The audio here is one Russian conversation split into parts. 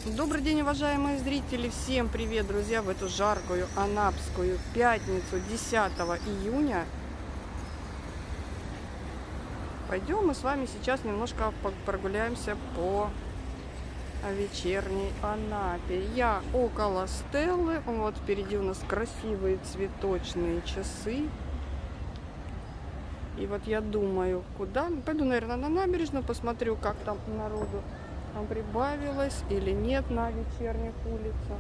Добрый день, уважаемые зрители! Всем привет, друзья! В эту жаркую анапскую пятницу 10 июня пойдем мы с вами сейчас немножко прогуляемся по вечерней Анапе. Я около Стеллы, вот впереди у нас красивые цветочные часы. И вот я думаю, куда? Пойду, наверное, на набережную, посмотрю, как там народу там прибавилось или нет на вечерних улицах.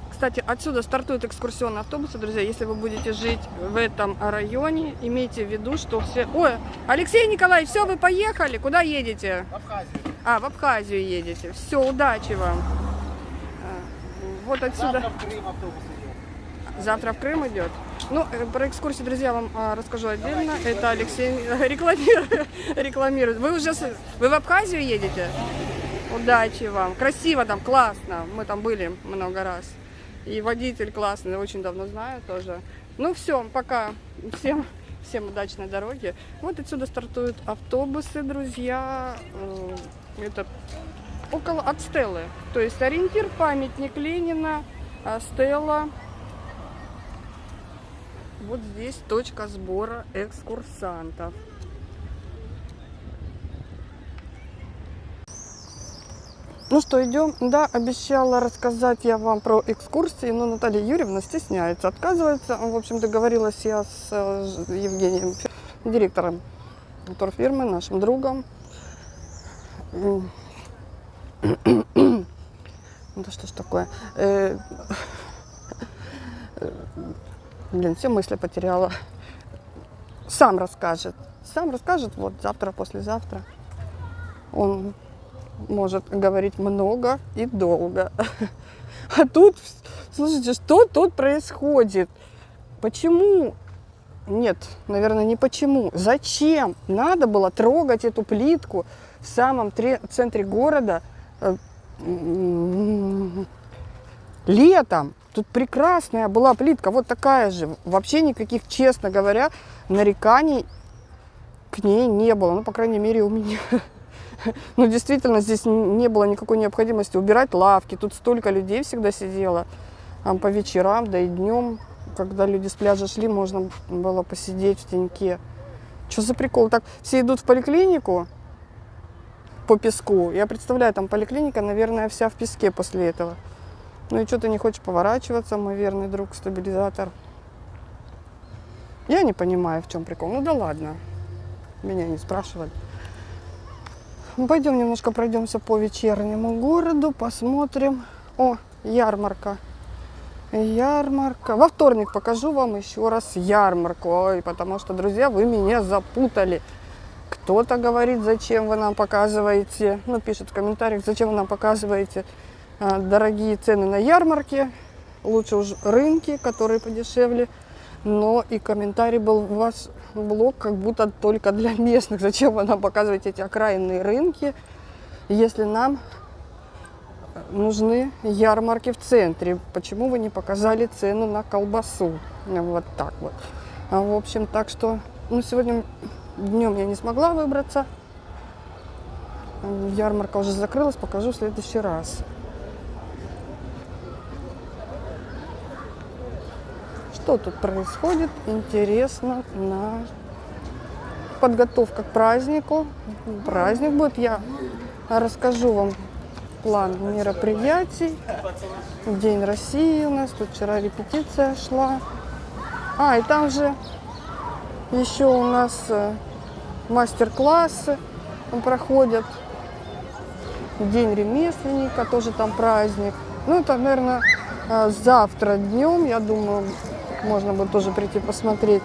Кстати, отсюда стартуют экскурсионные автобусы, друзья. Если вы будете жить в этом районе, имейте в виду, что все... Ой, Алексей Николаевич, все, вы поехали? Куда едете? В Абхазию. А, в Абхазию едете. Все, удачи вам. Вот отсюда... Завтра в Крым автобус идет. Завтра в Крым идет? Ну, про экскурсии, друзья, вам расскажу отдельно. Это Алексей рекламирует. Вы в Абхазию едете? Удачи вам. Красиво там, классно. Мы там были много раз. И водитель классный, очень давно знаю тоже. Ну все, пока. Всем удачной дороги. Вот отсюда стартуют автобусы, друзья. Это от Стеллы. То есть ориентир, памятник Ленина, Стелла. Вот здесь точка сбора экскурсантов. Ну что, идем? Да, обещала рассказать я вам про экскурсии, но Наталья Юрьевна стесняется, отказывается. В общем, договорилась я с Евгением, директором турфирмы, нашим другом. Да что ж такое? Блин, все мысли потеряла. Сам расскажет, вот завтра, послезавтра. Он может говорить много и долго. А тут, слушайте, что тут происходит? Почему? Нет, наверное, не почему. Зачем надо было трогать эту плитку в самом центре города летом? Тут прекрасная была плитка, вот такая же. Вообще никаких, честно говоря, нареканий к ней не было. Ну, по крайней мере, у меня. Ну, действительно, здесь не было никакой необходимости убирать лавки. Тут столько людей всегда сидело. По вечерам, да и днем, когда люди с пляжа шли, можно было посидеть в теньке. Что за прикол? Так, все идут в поликлинику по песку. Я представляю, там поликлиника, наверное, вся в песке после этого. Ну и что ты не хочешь поворачиваться, мой верный друг, стабилизатор? Я не понимаю, в чем прикол. Ну да ладно, меня не спрашивали. Пойдем немножко пройдемся по вечернему городу, посмотрим. О, ярмарка. Ярмарка. Во вторник покажу вам еще раз ярмарку. Ой, потому что, друзья, вы меня запутали. Кто-то говорит, зачем вы нам показываете, ну, пишет в комментариях, зачем вы нам показываете дорогие цены на ярмарке, лучше уж рынки, которые подешевле. Но и комментарий был у вас, блог, как будто только для местных. Зачем вы нам показываете эти окраинные рынки, если нам нужны ярмарки в центре? Почему вы не показали цену на колбасу? Вот так вот. В общем, так что, ну, сегодня днем я не смогла выбраться. Ярмарка уже закрылась, покажу в следующий раз. Что тут происходит? Интересно. Подготовка к празднику. Праздник будет. Я расскажу вам план мероприятий. День России у нас. Тут вчера репетиция шла. И там же еще у нас мастер-классы проходят. День ремесленника, тоже там праздник. Ну, это, наверное, завтра днем, я думаю, можно будет тоже прийти посмотреть.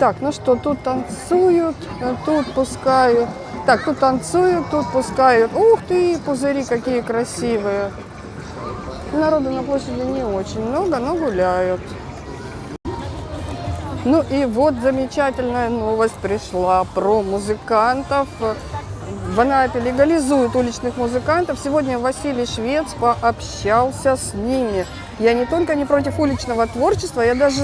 Так, ну что, тут танцуют, тут пускают. Так, тут танцуют, тут пускают. Ух ты, пузыри какие красивые. Народу на площади не очень много, но гуляют. Ну и вот замечательная новость пришла про музыкантов. В Анапе легализуют уличных музыкантов. Сегодня Василий Швец пообщался с ними. Я не только не против уличного творчества, я даже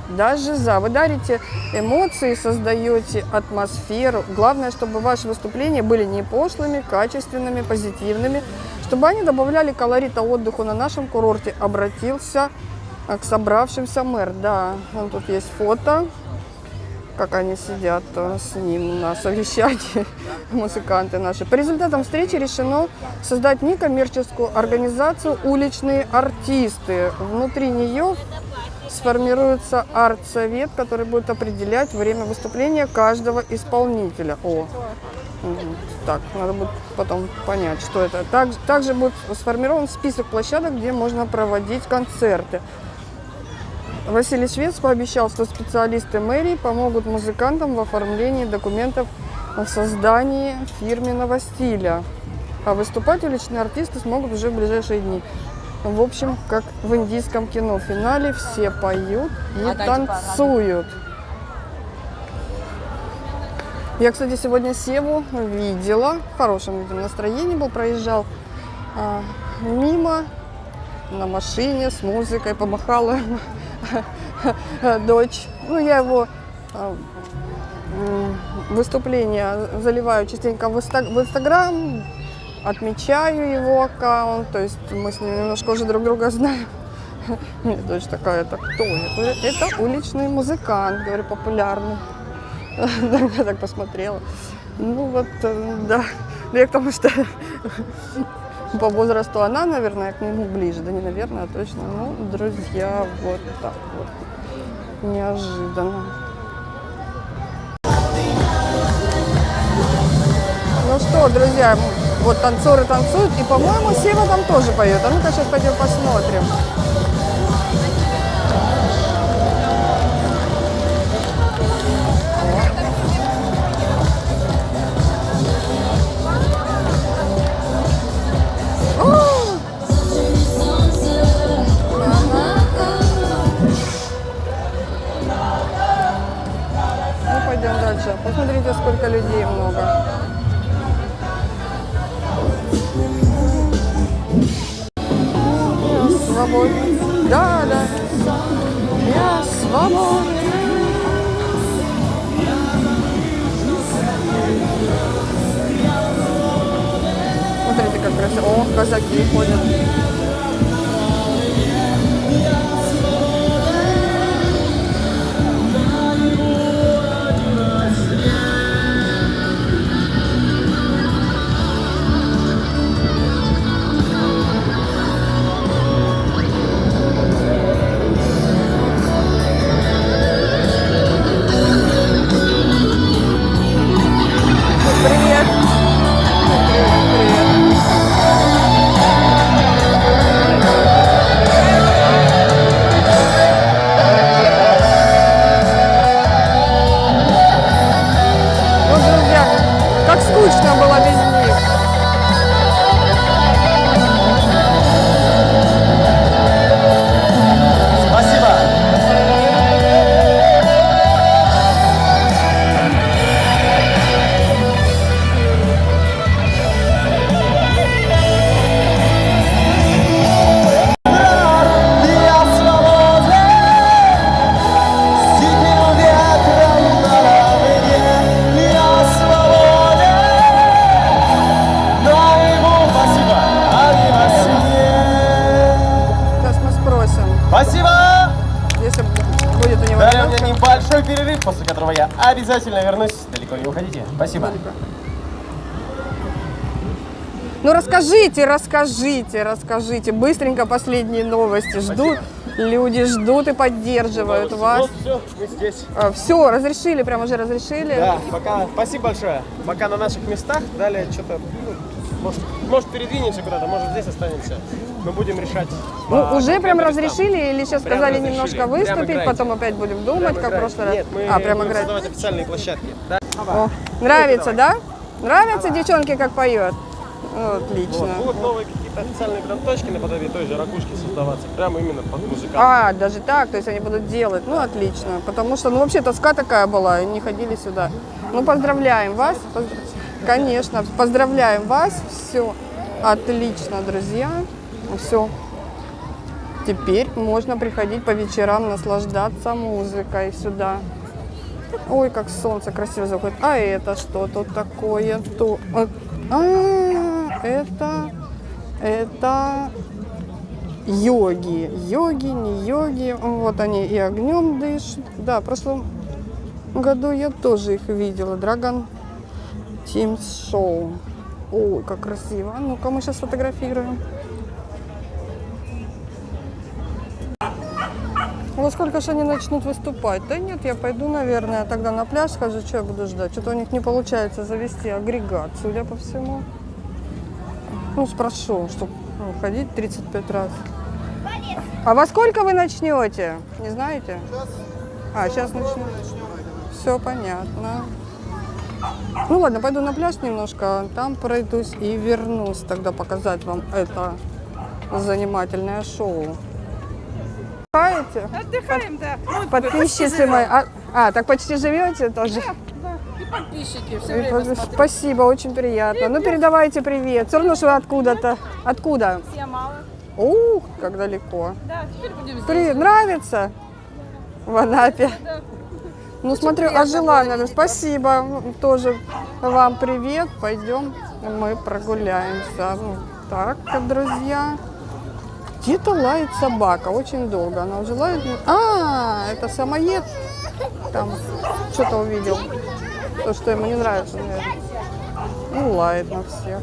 даже за. Вы дарите эмоции, создаете атмосферу. Главное, чтобы ваши выступления были не пошлыми, качественными, позитивными, чтобы они добавляли колорита отдыху на нашем курорте. Обратился к собравшимся мэр. Да, вон тут есть фото, как они сидят с ним на совещании, музыканты наши. По результатам встречи решено создать некоммерческую организацию «Уличные артисты». Внутри нее сформируется арт-совет, который будет определять время выступления каждого исполнителя. Так, надо будет потом понять, что это. Также будет сформирован список площадок, где можно проводить концерты. Василий Швец пообещал, что специалисты мэрии помогут музыкантам в оформлении документов о создании фирменного стиля. А выступать уличные артисты смогут уже в ближайшие дни. В общем, как в индийском кино, в финале все поют и танцуют. Я, кстати, сегодня Севу видела, в хорошем, видимо, настроении был, проезжал мимо на машине с музыкой, помахала дочь. Ну, я его выступление заливаю частенько в Инстаграм, отмечаю его аккаунт, то есть мы с ним немножко уже друг друга знаем. Мне дочь такая: это кто? Я говорю: это уличный музыкант, говорю, популярный. Я так посмотрела. Ну вот, да. Я к тому, что по возрасту она, наверное, к нему ближе. Да не наверное, а точно. Ну, друзья, вот так вот. Неожиданно. Ну что, друзья, вот танцоры танцуют. И, по-моему, Сева там тоже поет. А ну-ка, сейчас пойдем посмотрим. Посмотрите, сколько людей много. Я свободен. Да, да. Я свободен. Смотрите, как красиво. О, казаки ходят. Скучно было без них. Спасибо. Спасибо! Если будет у него Далее у меня минутка. небольшой перерыв, после которого я обязательно вернусь. Далеко не уходите. Спасибо. Ну расскажите. Быстренько последние новости. Ждут, люди ждут и поддерживают вас. Все, мы здесь. Все, разрешили, прям уже разрешили. Да, пока. Спасибо большое. Пока на наших местах. Далее что-то, может передвинемся куда-то, может здесь останемся. Мы будем решать. Ну, уже прям разрешили или сейчас Прям сказали разрешили. немножко Прям выступить, играйте. потом опять будем думать, как в прошлый раз? Нет, мы прям будем играть. создавать официальные площадки. Да? О, нравится, да? Нравятся девчонки, как поет? Ну, отлично. Вот, будут новые какие-то официальные прям точки наподобие той же ракушки создаваться. Прямо именно под музыкантов. Даже так, то есть они будут делать. Ну, отлично. Потому что, ну, вообще тоска такая была, и не ходили сюда. Ну, поздравляем вас. Конечно, поздравляем вас. Все отлично, друзья. Все. Теперь можно приходить по вечерам наслаждаться музыкой сюда. Ой, как солнце красиво заходит. А это что тут такое? Это йоги. Йоги, не йоги. Вот они и огнем дышат. Да, в прошлом году я тоже их видела. Dragon Team Show. Ой, как красиво. А ну-ка, мы сейчас фотографируем. Во сколько же они начнут выступать? Да нет, я пойду, наверное, тогда на пляж схожу, что я буду ждать. Что-то у них не получается завести агрегат, судя по всему. Ну, спрошу, чтобы ходить 35 раз. А во сколько вы начнете? Не знаете? Сейчас начнем. Все понятно. Ну ладно, пойду на пляж немножко, там пройдусь и вернусь тогда показать вам это занимательное шоу. Отдыхаете? Отдыхаем, да. Подписчицы мои. Так почти живете тоже? Да, и подписчики все И время смотрят. Спасибо, очень приятно. Ну передавайте привет. Все равно, что вы откуда-то. Откуда? Все мало. Ух, как далеко. Да, теперь будем здесь. Нравится? В Анапе. Да. Ну смотрю, ожила, наверное. Спасибо. Тоже вам привет. Пойдем, мы прогуляемся. Ну, так, друзья. Где-то лает собака, очень долго. Она уже лает. Это самоед. Там что-то увидел. То, что ему не нравится, наверное. Ну, лает на всех.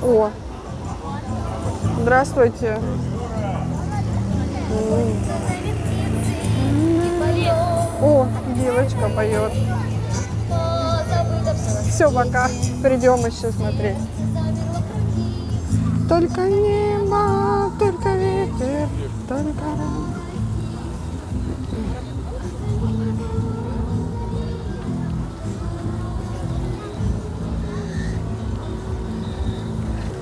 О, здравствуйте. О, девочка поет. Все, пока. Придем еще смотреть. Только небо, только ветер, только...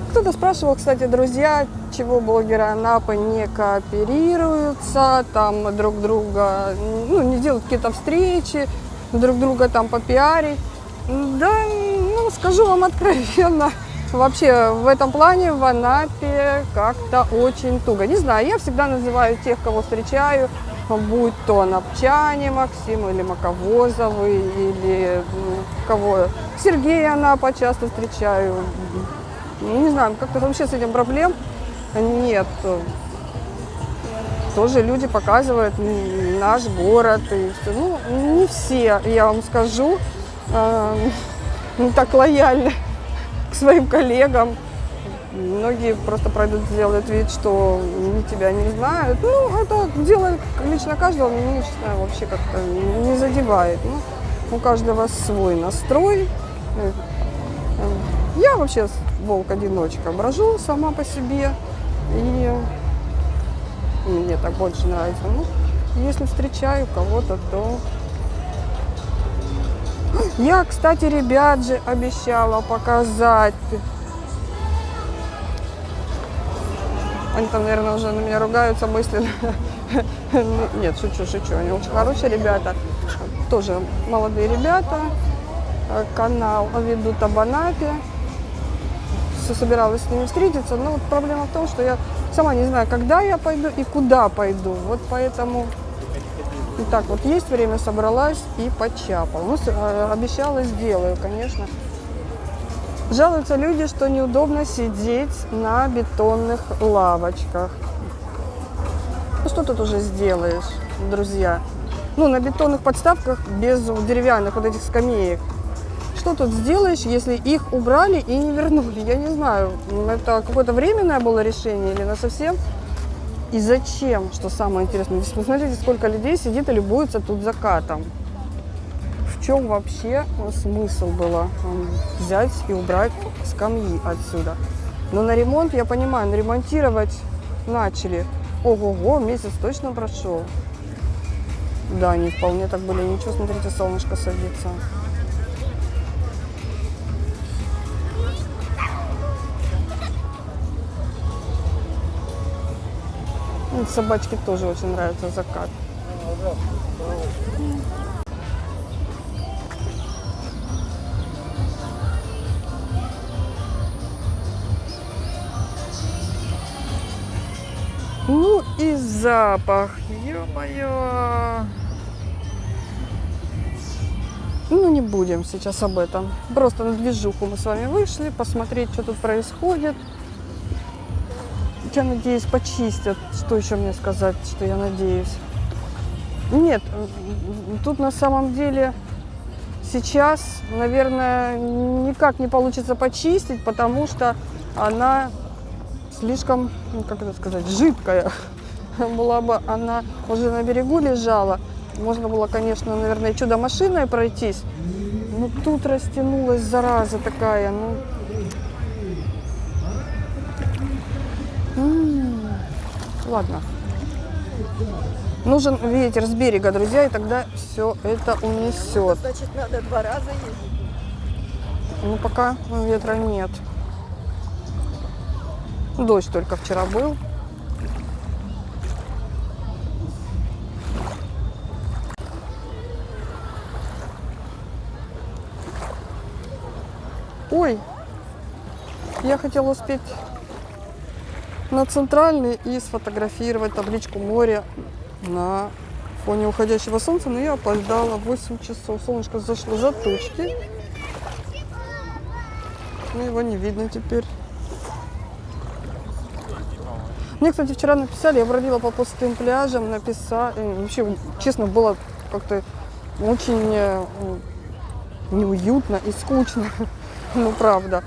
Кто-то спрашивал, кстати, друзья, чего блогеры Анапы не кооперируются, там друг друга, не делают какие-то встречи, друг друга там попиарить. Да, скажу вам откровенно, вообще в этом плане в Анапе как-то очень туго. Не знаю, я всегда называю тех, кого встречаю, будь то анапчане Максим или Маковозовы, или кого Сергея Анапа часто встречаю. Не знаю, как-то вообще с этим проблем нет. Тоже люди показывают наш город. И все. Не все, я вам скажу, так лояльны к своим коллегам. Многие просто пройдут, сделают вид, что тебя не знают. Это дело лично каждого, меня лично вообще как-то не задевает. У каждого свой настрой. Я вообще волк-одиночка, брожу сама по себе. И мне так больше нравится. Если встречаю кого-то, то... Я, кстати, ребят же обещала показать. Они там, наверное, уже на меня ругаются мысленно. Нет, шучу. Они очень хорошие ребята. Тоже молодые ребята. Канал ведут об Анапе. Собиралась с ними встретиться, но проблема в том, что я сама не знаю, когда я пойду и куда пойду. Вот поэтому так вот есть время, собралась и почапала. Обещала, сделаю, конечно. Жалуются люди, что неудобно сидеть на бетонных лавочках. Что тут уже сделаешь, друзья? На бетонных подставках без деревянных вот этих скамеек. Что тут сделаешь, если их убрали и не вернули? Я не знаю, это какое-то временное было решение или насовсем? И зачем, что самое интересное? Здесь, посмотрите, сколько людей сидит и любуется тут закатом. В чем вообще смысл было взять и убрать скамьи отсюда? Но на ремонт, я понимаю, ремонтировать начали. Ого-го, месяц точно прошел. Да, они вполне так были. Ничего, смотрите, солнышко садится. Собачке тоже очень нравится закат. запах, ё-моё. Ну, не будем сейчас об этом. Просто на движуху мы с вами вышли, посмотреть, что тут происходит. Я надеюсь, почистят. Что еще мне сказать, что я надеюсь? Нет, тут на самом деле сейчас, наверное, никак не получится почистить, потому что она слишком, ну, как это сказать, жидкая. Была бы она уже на берегу лежала, можно было, конечно, наверное, чудо-машиной пройтись, но тут растянулась зараза такая, ну. Ладно. Нужен ветер с берега, друзья, и тогда все это унесет. Значит, надо 2 раза ездить. Ну, пока ветра нет. Дождь только вчера был. Ой, я хотела успеть на центральный и сфотографировать табличку моря на фоне уходящего солнца, но я опоздала. 8 часов. Солнышко зашло за тучки. Но его не видно теперь. Мне, кстати, вчера написали, я бродила по пустым пляжам, написали. Вообще, честно, было как-то очень неуютно и скучно. Ну, правда.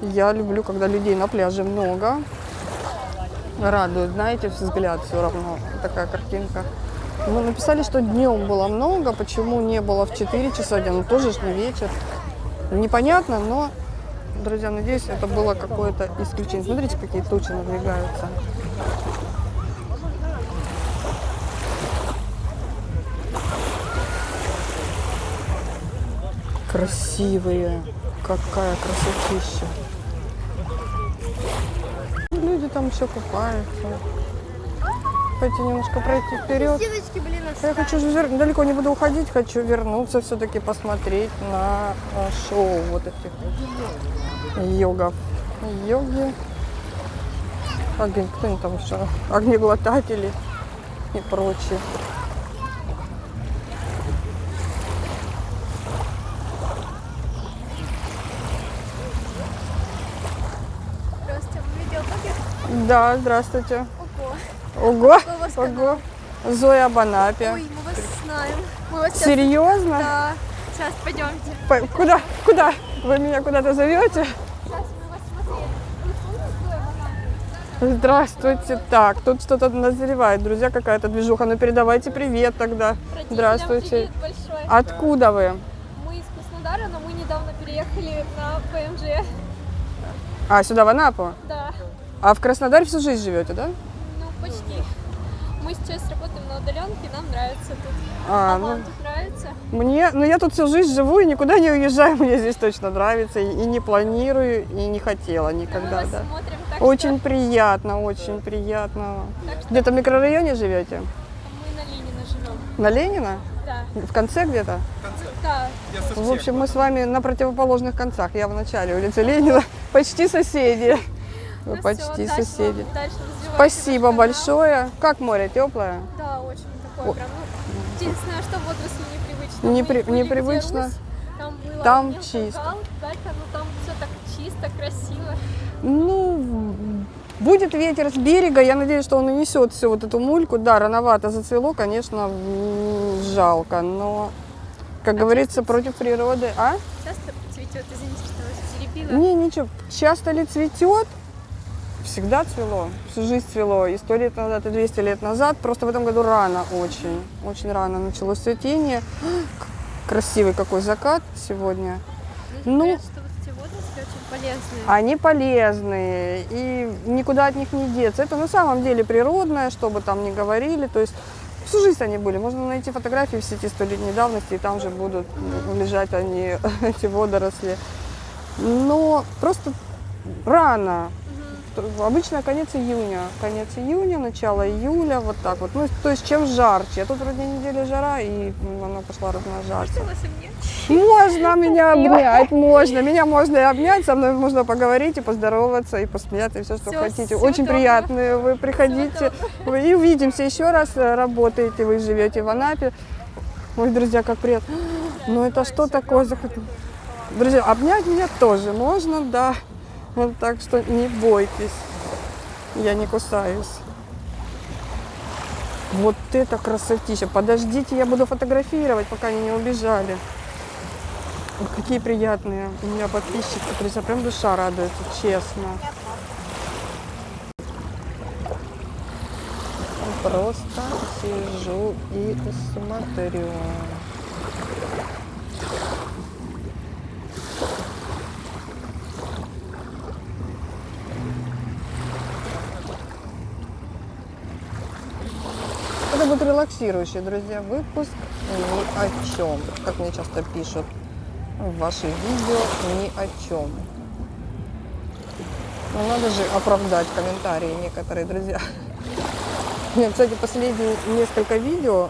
Я люблю, когда людей на пляже много. Радует, знаете, взгляд все равно. Такая картинка. Ну, написали, что днем было много. Почему не было в 4 часа дня? Ну, тоже ж не вечер. Непонятно, но, друзья, надеюсь, это было какое-то исключение. Смотрите, какие тучи надвигаются. Красивые. Какая красотища. Люди там еще купаются. Хотите немножко пройти вперед. Девочки, блин, Я хочу далеко не буду уходить, хочу вернуться, все-таки посмотреть на шоу вот этих йогов. Йоги. Кто они там еще? Огнеглотатели и прочее. Здравствуйте, вы видеоблогер? Да, здравствуйте. Ого. Ого, Какой у вас ого. канал? Зоя Банапи. Ой, мы вас знаем. Мы вас сейчас... Серьезно? Да. Сейчас пойдемте. Куда? Куда? Вы меня куда-то зовете? Сейчас мы вас смотрели. Вы помните, Зоя Банапи? Здравствуйте. Так, тут что-то назревает. Друзья, какая-то движуха. Ну, передавайте привет тогда. Родителям Здравствуйте. привет большой. Откуда вы? Мы из Краснодара, но мы недавно переехали на ПМЖ. А, сюда, в Анапу? Да. А в Краснодаре всю жизнь живете, да? Ну, почти. Мы сейчас работаем на удаленке, нам нравится тут. А, А ну, вам тут нравится? мне, ну я тут всю жизнь живу и никуда не уезжаю. Мне здесь точно нравится. И не планирую, и не хотела Мы никогда, вас да. смотрим, так Очень приятно, очень приятно. Так что- Где-то в микрорайоне живете? что мы на Ленина живем. На Ленина? Да. В конце где-то? Да. В общем, мы с вами на противоположных концах. Я в начале улицы Ленина. Почти соседи. Вы Ну почти всё, удачи соседи. вам, дальше развивайте Спасибо ваш канал. большое. Как море, теплое? Да, очень такое прям. Ну, единственное, что в отрасли непривычно. Непри- Мы были, непривычно. где Русь, там было Там Нил чисто. Кургал, Далька, но там все так чисто, красиво. Ну, будет ветер с берега. Я надеюсь, что он унесет всю вот эту мульку. Да, рановато зацвело, конечно, жалко. Но, как говорится, против природы. А? Часто цветет, извините, что вас перебила. Не, ничего. Часто ли цветет? Всегда цвело, всю жизнь цвело, и 100 лет назад, и 200 лет назад. Просто в этом году рано очень, очень рано началось цветение. Красивый какой закат сегодня. Ну, Говорят, что вот эти водоросли очень полезные. они полезные, и никуда от них не деться. Это на самом деле природное, что бы там ни говорили. То есть всю жизнь они были. Можно найти фотографии в сети 100-летней давности, и там же будут лежать они, эти водоросли. Но просто рано. обычно конец июня, начало июля, вот так вот. Ну, то есть чем жарче. А тут вроде неделя жара, и она пошла размножаться. Можно меня обнять, можно. Меня можно и обнять, со мной можно поговорить, и поздороваться, и посмеяться, и все, что хотите. Очень приятно. Вы приходите, вы и увидимся еще раз, работаете, вы живете в Анапе. Ой, друзья, как приятно. Ну, это что такое? Друзья, обнять меня тоже можно, да. Так что не бойтесь, я не кусаюсь. Вот это красотища. Подождите, я буду фотографировать, пока они не убежали. Вот какие приятные у меня подписчики, друзья, прям душа радуется, честно. Просто сижу и смотрю. Это будет релаксирующий, друзья, выпуск ни о чем. Как мне часто пишут в ваши видео, ни о чем. Но надо же оправдать комментарии некоторые, друзья. Мне, кстати, последние несколько видео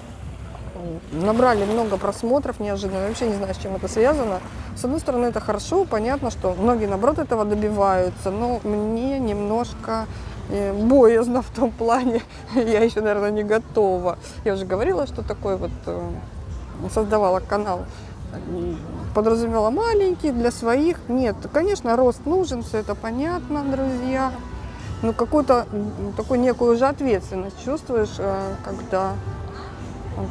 набрали много просмотров неожиданно. Я вообще не знаю, с чем это связано. С одной стороны, это хорошо, понятно, что многие, наоборот, этого добиваются, но мне немножко боязно в том плане, я еще, наверное, не готова. Я уже говорила, что такой вот создавала канал. Подразумевала маленький, для своих. Нет, конечно, рост нужен, все это понятно, друзья. Но какую-то такую некую уже ответственность чувствуешь, когда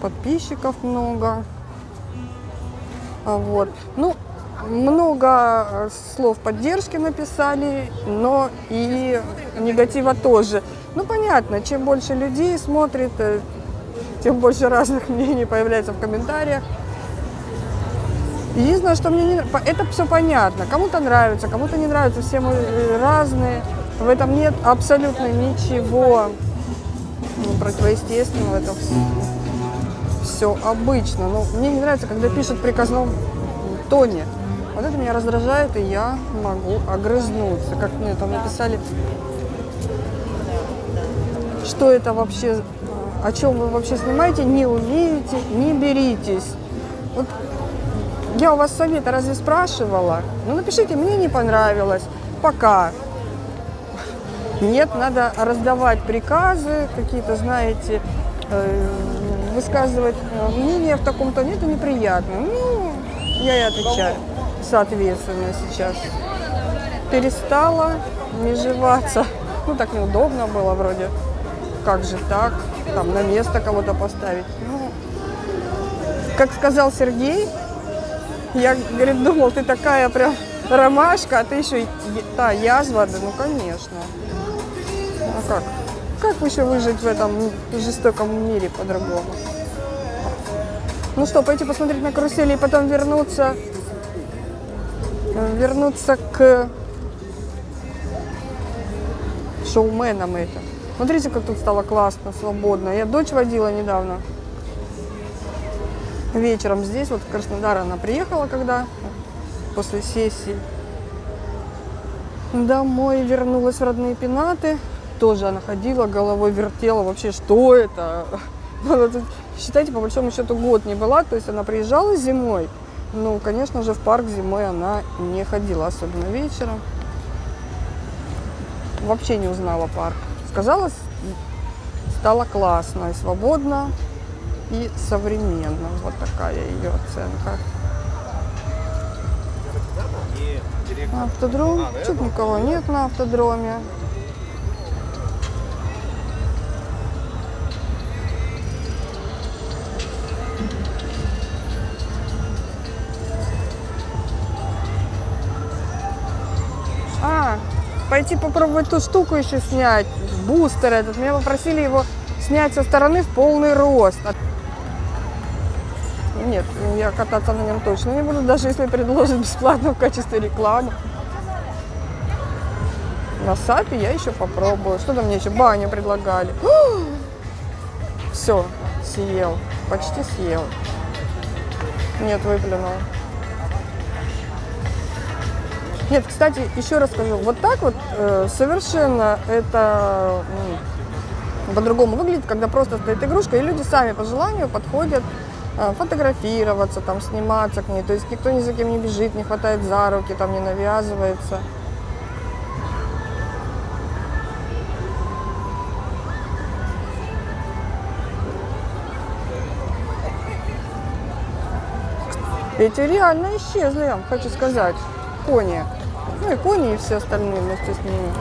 подписчиков много. Вот. Ну, много слов поддержки написали, но и негатива тоже. Ну, понятно, чем больше людей смотрит, тем больше разных мнений появляется в комментариях. Единственное, что мне не нравится, это все понятно. Кому-то нравится, кому-то не нравится, все мы разные. В этом нет абсолютно ничего противоестественного, это все обычно. Но мне не нравится, когда пишут в приказном тоне. Вот это меня раздражает, и я могу огрызнуться. Как мне там написали, что это вообще, о чем вы вообще снимаете, не умеете, не беритесь. Вот я у вас совета разве спрашивала? Ну напишите, мне не понравилось, пока. Нет, надо раздавать приказы, какие-то, знаете, высказывать мнение в таком тоне, это неприятно. Ну, я и отвечаю, соответственно, сейчас. Перестала межеваться. Ну, так неудобно было вроде. Как же так? Там на место кого-то поставить. Ну, как сказал Сергей, я, говорит, думал, ты такая прям ромашка, а ты еще и та язва. Да, ну, конечно. А как? Как еще выжить в этом жестоком мире по-другому? Ну что, пойти посмотреть на карусели и потом вернуться к шоуменам это. Смотрите, как тут стало классно, свободно. Я дочь водила недавно. Вечером здесь, вот в Краснодар она приехала, когда после сессии. Домой вернулась в родные пенаты. Тоже она ходила, головой вертела. Вообще, что это? Она тут, считайте, по большому счету, год не была. То есть она приезжала зимой. Ну, конечно же, в парк зимой она не ходила, особенно вечером. Вообще не узнала парк. Сказала, стало классно и свободно, и современно. Вот такая ее оценка. Автодром. Чуть никого нет на автодроме. Пойти попробовать ту штуку еще снять, бустер этот. Меня попросили его снять со стороны в полный рост. Нет, я кататься на нем точно не буду, даже если предложат бесплатно в качестве рекламы. На САПе я еще попробую. Что там мне еще? Баню предлагали. Все, съел. Почти съел. Нет, выплюнул. Нет, кстати, еще раз скажу, вот так вот совершенно это по-другому выглядит, когда просто стоит игрушка, и люди сами по желанию подходят фотографироваться, там, сниматься к ней. То есть никто ни за кем не бежит, не хватает за руки, там, не навязывается. Эти реально исчезли, я вам хочу сказать, кони. Ну и кони, и все остальные вместе с ними.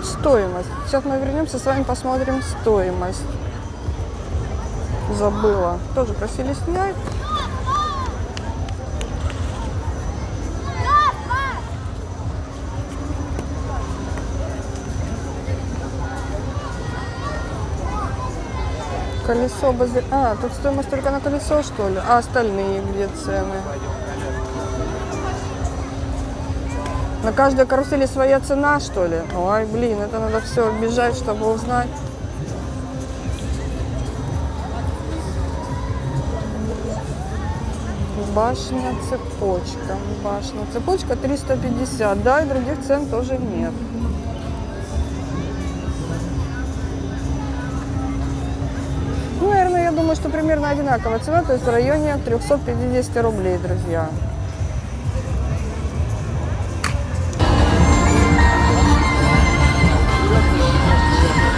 Стоимость. Сейчас мы вернемся, с вами посмотрим стоимость. Забыла. Тоже просили снять. Колесо базы. А, тут стоимость только на колесо, что ли? А остальные где цены? На каждой карусели своя цена, что ли? Ой, блин, это надо все оббежать, чтобы узнать. Башня, цепочка. Башня, цепочка 350, да, и других цен тоже нет. Ну, наверное, я думаю, что примерно одинаковая цена, то есть в районе 350 рублей, друзья.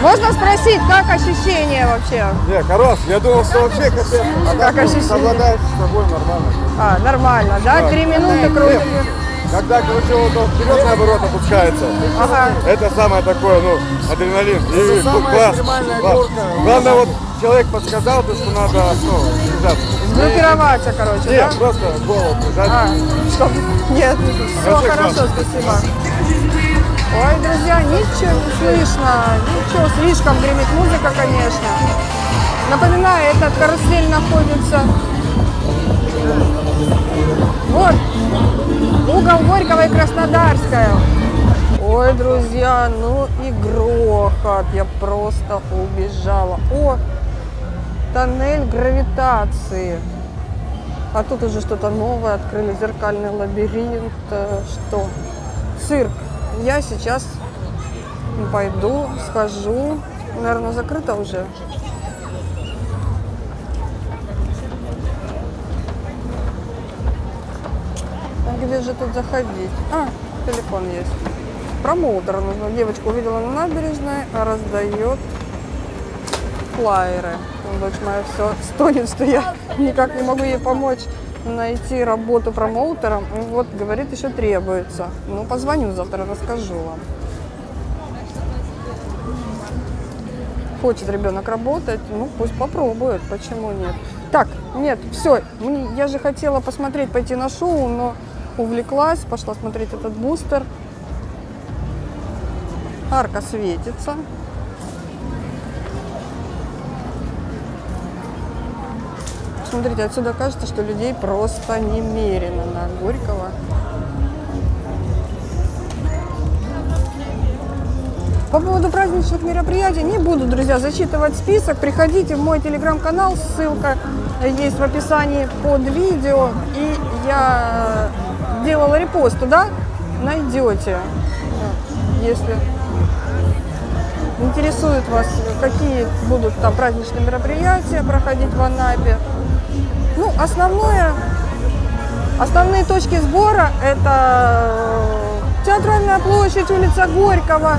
Можно спросить, как ощущения вообще? Не, хорош, я думал, что вообще капец. А Как ощущения? совладаешь с собой нормально. А, нормально, да? 3 минуты крутим. Когда, короче, вот он вперед, наоборот, опускается, Ага. это самое такое, ну, адреналин. И самая класс, экстремальная класс. горка. Главное, вот человек подсказал, то, что надо, ну, держаться. Сгруппироваться, короче, Нет, да? просто голову прижать. А, что? Нет, все Вообще хорошо, классно. спасибо. Ой, друзья, ничего не слышно, ничего, слишком гремит музыка, конечно. Напоминаю, этот карусель находится вот, угол Горького и Краснодарская. Ой, друзья, ну и грохот, я просто убежала. О, тоннель гравитации. А тут уже что-то новое, открыли зеркальный лабиринт. Что? Цирк. Я сейчас пойду, схожу. Наверное, закрыто уже. А где же тут заходить? А, телефон есть. Промоутер нужно. Девочку увидела на набережной, раздает флаеры. Дочь моя все стонет, что я никак не могу ей помочь найти работу промоутером. И вот, говорит, еще требуется. Ну, позвоню завтра, расскажу вам. Хочет ребенок работать, ну, пусть попробует, почему нет. Так, нет, все, я же хотела посмотреть, пойти на шоу, но увлеклась, пошла смотреть этот бустер. Арка светится. Смотрите, отсюда кажется, что людей просто немерено на Горького. По поводу праздничных мероприятий не буду, друзья, зачитывать список. Приходите в мой телеграм-канал, ссылка есть в описании под видео. И я делала репост туда, найдете, если интересует вас, какие будут там праздничные мероприятия проходить в Анапе. Ну, основные точки сбора – это Театральная площадь, улица Горького.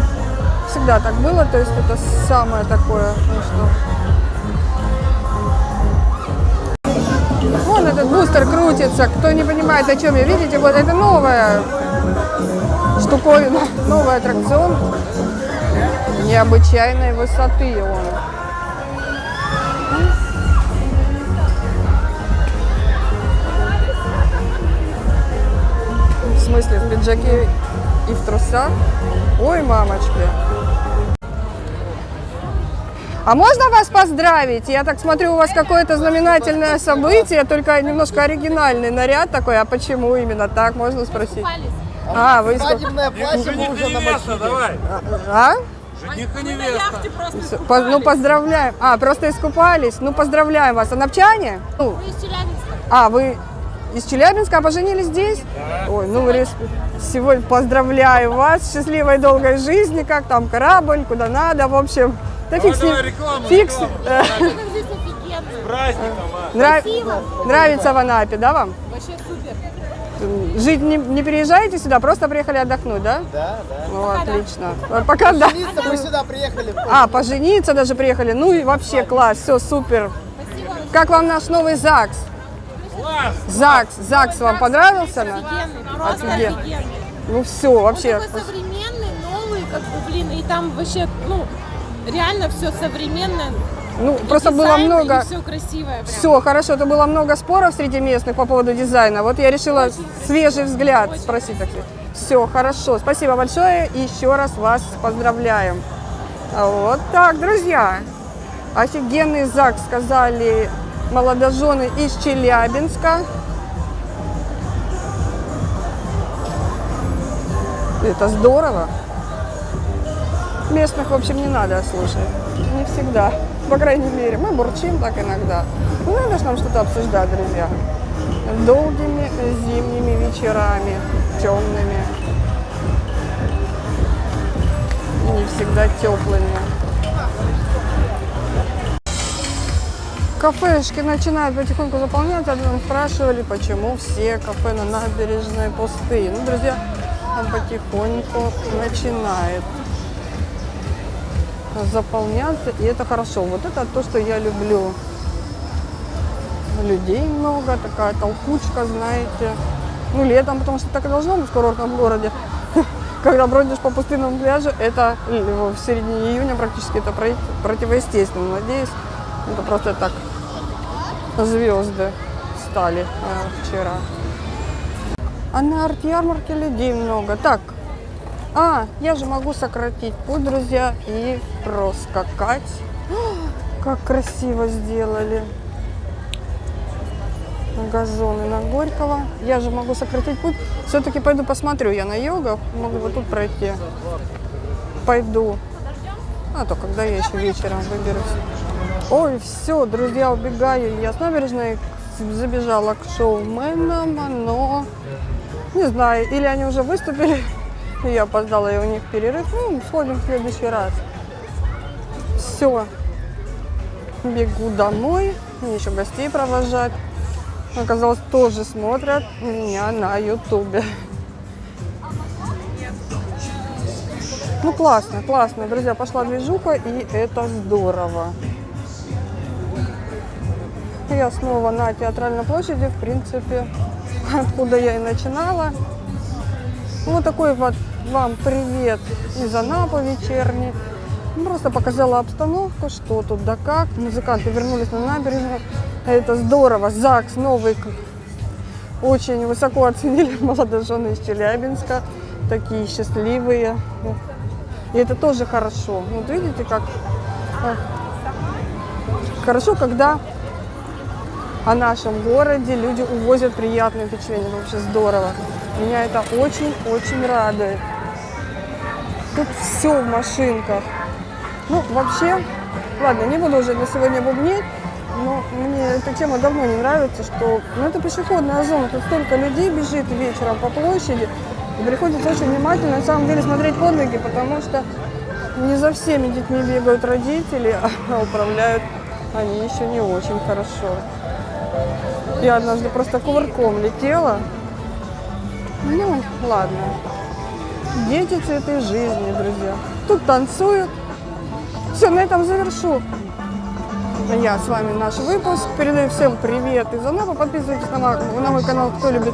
Всегда так было, то есть это самое такое, ну что. Вон этот бустер крутится, кто не понимает, о чем я, видите, вот это новая штуковина, новый аттракцион необычайной высоты он. В смысле, в пиджаке и в трусах? Ой, мамочки. А можно вас поздравить? Я так смотрю, у вас какое-то знаменательное событие, только немножко оригинальный наряд такой. А почему именно так, можно спросить? А, вы Свадебное платье мы уже намочили. Давай. А? Жених и Мы на невеста. яхте просто Всё, искупались. ну, поздравляем. А, просто искупались? Ну, поздравляем вас. Анапчане? Ну, Мы из Челябинска. а, вы из Челябинска, а поженились здесь? Ой, ну, сегодня поздравляю вас. Счастливой долгой жизни. Как там корабль, куда надо, в общем. Да фиг с ним. давай рекламу, Фиг с- рекламу. Как здесь офигенно. С праздником, а. Нравится в Анапе, да, вам? Вообще супер. Жить не переезжаете сюда, просто приехали отдохнуть, да? Да, да. Ну, отлично. Пока, да. Мы сюда приехали. А, пожениться даже приехали. Ну и вообще класс, все супер. Спасибо. Как вам наш новый ЗАГС? ЗАГС вам понравился? Офигенный, просто Офигенно. офигенный. Ну все, Он вообще. такой современный, новый, как бы, блин, и там вообще, ну, реально все современное. Ну, просто было много. Все красивое. Прям. Все, хорошо, это было много споров среди местных по поводу дизайна. Вот я решила свежий взгляд спросить. Все, хорошо. Спасибо большое. И еще раз вас поздравляем. Вот так, друзья. Офигенный ЗАГС, сказали молодожены из Челябинска. Это здорово. Местных, в общем, не надо слушать. Не всегда. По крайней мере, мы бурчим так иногда. Ну, надо же нам что-то обсуждать, друзья. Долгими зимними вечерами, темными. И не всегда теплыми. Кафешки начинают потихоньку заполняться. Нас спрашивали, почему все кафе на набережной пустые. Ну, друзья, он потихоньку начинает заполняться, и это хорошо. Вот это то, что я люблю. Людей много, такая толкучка, знаете. Ну, летом, потому что так и должно быть в курортном городе. Когда бродишь по пустынному пляжу, это в середине июня практически это противоестественно. Надеюсь, это просто так звезды стали вчера. А на арт-ярмарке людей много. Так, я же могу сократить путь, друзья, и проскакать. Как красиво сделали газоны на Горького. Я же могу сократить путь. Все-таки пойду посмотрю я на йогу. Могу вот тут пройти. Пойду. А то когда я еще вечером выберусь. Ой, все, друзья, убегаю. Я с набережной забежала к шоуменам, но не знаю, или они уже выступили. Я опоздала, и у них перерыв. Ну, сходим в следующий раз. Все. Бегу домой. Мне еще гостей провожать. Оказалось, тоже смотрят меня на ютубе. Ну, классно, классно. Друзья, пошла движуха, и это здорово. Я снова на Театральной площади, в принципе, откуда я и начинала. Вот такой вот вам привет из Анапы вечерний. Просто показала обстановку, что тут да как. Музыканты вернулись на набережную. Это здорово. ЗАГС новый. Очень высоко оценили молодожены из Челябинска. Такие счастливые. И это тоже хорошо. Вот видите, как хорошо, когда о нашем городе люди увозят приятные впечатления. Это вообще здорово. Меня это очень-очень радует. Тут все в машинках. Ну, вообще, ладно, не буду уже на сегодня бубнить, но мне эта тема давно не нравится, что это пешеходная зона, тут столько людей бежит вечером по площади, и приходится очень внимательно, на самом деле, смотреть под ноги, потому что не за всеми детьми бегают родители, а управляют они еще не очень хорошо. Я однажды просто кувырком летела. Ну, ладно. Дети – цветы жизни, друзья. Тут танцуют. Все, на этом завершу. Я с вами наш выпуск. Передаю всем привет из Анапы. Подписывайтесь на мой канал, кто любит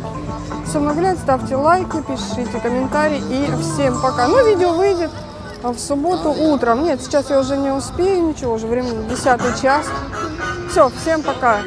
со мной гулять. Ставьте лайки, пишите комментарии. И всем пока. Ну, видео выйдет в субботу утром. Нет, сейчас я уже не успею ничего. Уже время 10 час. Все, всем пока.